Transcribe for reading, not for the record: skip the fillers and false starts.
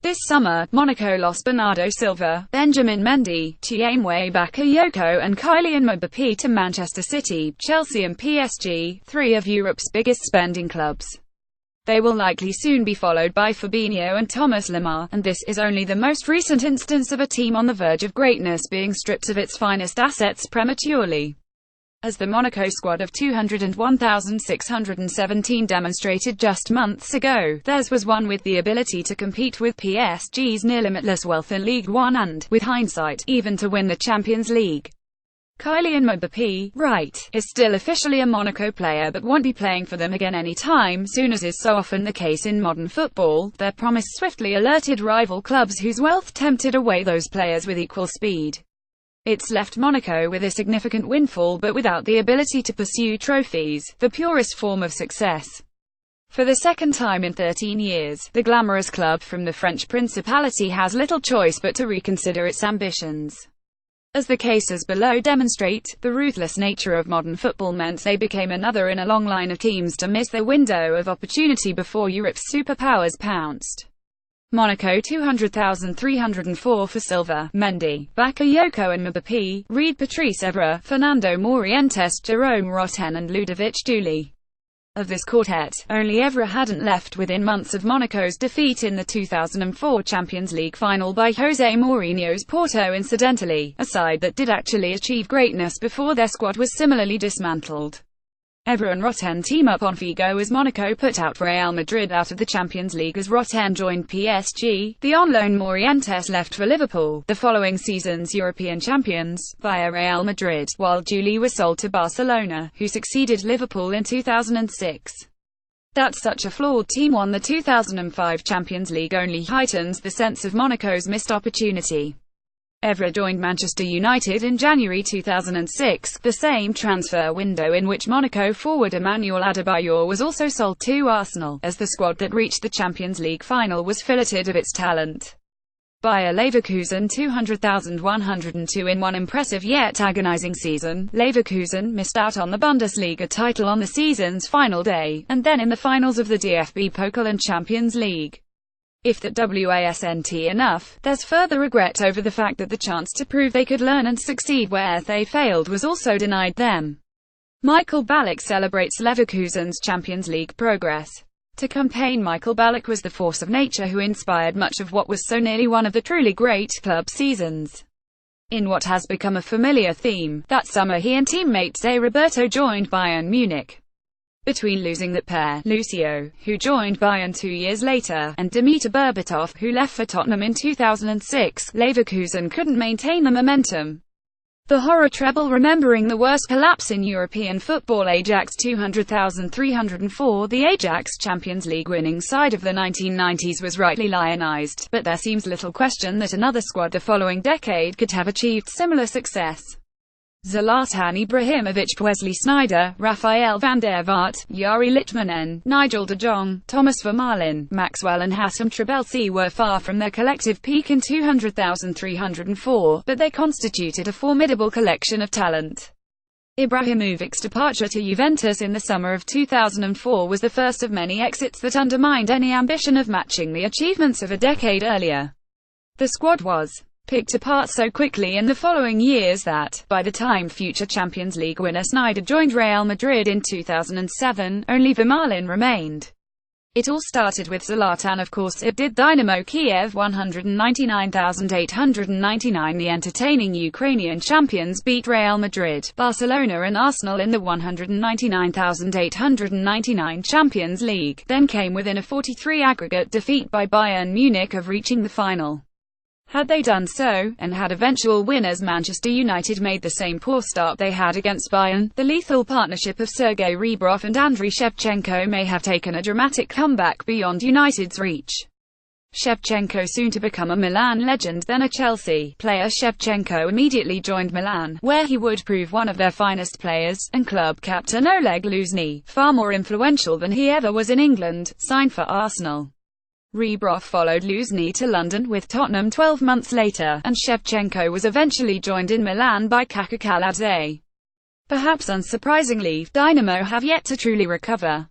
This summer, Monaco lost Bernardo Silva, Benjamin Mendy, Chiamwe Bakayoko and Kylian Mbappé to Manchester City, Chelsea and PSG, three of Europe's biggest spending clubs. They will likely soon be followed by Fabinho and Thomas Lemar, and this is only the most recent instance of a team on the verge of greatness being stripped of its finest assets prematurely. As the Monaco squad of 201,617 demonstrated just months ago, theirs was one with the ability to compete with PSG's near-limitless wealth in Ligue 1 and, with hindsight, even to win the Champions League. Kylian Mbappé, right, is still officially a Monaco player but won't be playing for them again anytime soon, as is so often the case in modern football. Their promise swiftly alerted rival clubs whose wealth tempted away those players with equal speed. It's left Monaco with a significant windfall but without the ability to pursue trophies, the purest form of success. For the second time in 13 years, the glamorous club from the French Principality has little choice but to reconsider its ambitions. As the cases below demonstrate, the ruthless nature of modern football meant they became another in a long line of teams to miss their window of opportunity before Europe's superpowers pounced. Monaco 200,304 for Silva, Mendy, Bakayoko and Mbappé, Reed, Patrice Evra, Fernando Morientes, Jerome Roten and Ludovic Douli. Of this quartet, only Evra hadn't left within months of Monaco's defeat in the 2004 Champions League final by José Mourinho's Porto, incidentally, a side that did actually achieve greatness before their squad was similarly dismantled. Evra and Roten team up on Figo as Monaco put out Real Madrid out of the Champions League as Roten joined PSG. The on-loan Morientes left for Liverpool, the following season's European champions, via Real Madrid, while Douli was sold to Barcelona, who succeeded Liverpool in 2006. That such a flawed team won the 2005 Champions League only heightens the sense of Monaco's missed opportunity. Evra joined Manchester United in January 2006, the same transfer window in which Monaco forward Emmanuel Adebayor was also sold to Arsenal, as the squad that reached the Champions League final was filleted of its talent. Bayer Leverkusen 200,102 in one impressive yet agonizing season. Leverkusen missed out on the Bundesliga title on the season's final day, and then in the finals of the DFB Pokal and Champions League. If that wasn't enough, there's further regret over the fact that the chance to prove they could learn and succeed where they failed was also denied them. Michael Ballack celebrates Leverkusen's Champions League progress. To campaign, Michael Ballack was the force of nature who inspired much of what was so nearly one of the truly great club seasons. In what has become a familiar theme, that summer he and teammate Zé Roberto joined Bayern Munich. Between losing that pair, Lucio, who joined Bayern 2 years later, and Dimitar Berbatov, who left for Tottenham in 2006, Leverkusen couldn't maintain the momentum. The horror treble, remembering the worst collapse in European football. Ajax 200,304. The Ajax Champions League winning side of the 1990s was rightly lionized, but there seems little question that another squad the following decade could have achieved similar success. Zlatan Ibrahimovic, Wesley Sneijder, Rafael van der Vaart, Jari Litmanen, Nigel de Jong, Thomas Vermaelen, Maxwell and Hatem Trabelsi were far from their collective peak in 200,304, but they constituted a formidable collection of talent. Ibrahimovic's departure to Juventus in the summer of 2004 was the first of many exits that undermined any ambition of matching the achievements of a decade earlier. The squad was picked apart so quickly in the following years that, by the time future Champions League winner Sneijder joined Real Madrid in 2007, only Vermaelen remained. It all started with Zlatan, of course it did. Dynamo Kiev 199,899. The entertaining Ukrainian champions beat Real Madrid, Barcelona and Arsenal in the 199,899 Champions League, then came within a 43 aggregate defeat by Bayern Munich of reaching the final. Had they done so, and had eventual winners Manchester United made the same poor start they had against Bayern, the lethal partnership of Sergei Rebrov and Andriy Shevchenko may have taken a dramatic comeback beyond United's reach. Shevchenko, soon to become a Milan legend, then a Chelsea player, Shevchenko immediately joined Milan, where he would prove one of their finest players, and club captain Oleg Luzhny, far more influential than he ever was in England, signed for Arsenal. Rebrov followed Luzhny to London with Tottenham 12 months later, and Shevchenko was eventually joined in Milan by Kaka Kaladze. Perhaps unsurprisingly, Dynamo have yet to truly recover.